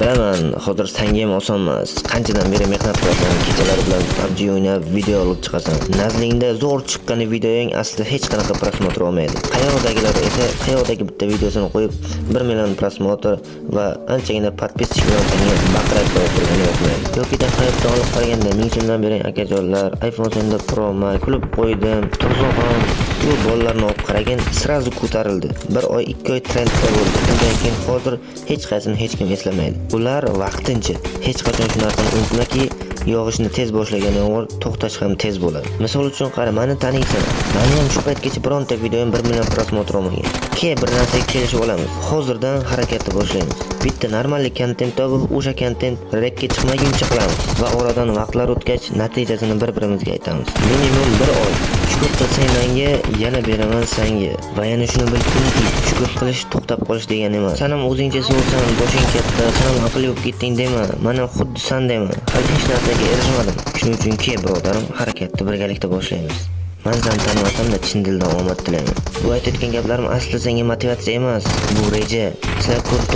Bilaman, hozir sanga ham oson emas. Qanchadan beri mehnat qilasan, kechalar bilan PUBG o'ynab video olib chiqasan. Nazlingda zo'r chiqqan videoing aslida hech qanaqa prosmotr olmaydi. Qayoqdagilar esa qayoqdagi bitta videosini qo'yib 1 million prosmotr va anchagina podpischik bilan sanga baqirib turgani yo'qmaydi. Yoki hayotda olib qaraganda 1000 so'mdan bering akajonlar, iPhone 10 Pro Max kulib qo'ydim. Turzoqon shu bolalarni olib qaragin, srazu ko'tarildi. 1 oy, 2 oy trendda bo'ldi. Undan keyin hozir hech qaysini hech kim eslamaydi. Ular vaqtincha. Hech qachon shu narsani unutmaki, yog'ishni tez boshlagan yomg'ir to'xtash ham tez bo'ladi. Misol uchun qara, meni taniysan. Meni ham shu paytgacha bironta videoyim 1 million prosmotr olmagan. Bir narsaga kelishib olamiz. Hozirdan harakatni boshlaymiz. Bitta normallik kontent topib, o'sha kontent rekka chiqmaguncha qilamiz va oradan vaqtlar o'tgach natijasini bir-birimizga aytamiz. Minimum 1 oy. Shukur qilsang menga, yana beraman senga. Va yana shuni bilkinki, shukur qilish to'xtab qolish degani emas. Sen ham o'zingcha so'rsan, boshing katta, sen ham aql yo'q ketding dema. Mana xuddi sen dema. Hali hech narsaga erishmadim. Shuning uchun birodarim, harakatni birgalikda boshlaymiz. Men seni tanimasam-da chin dildan omad tilayman. Bu aytayotgan gaplarim asli senga motivatsiya emas, bu reja. Sizlar ko'rib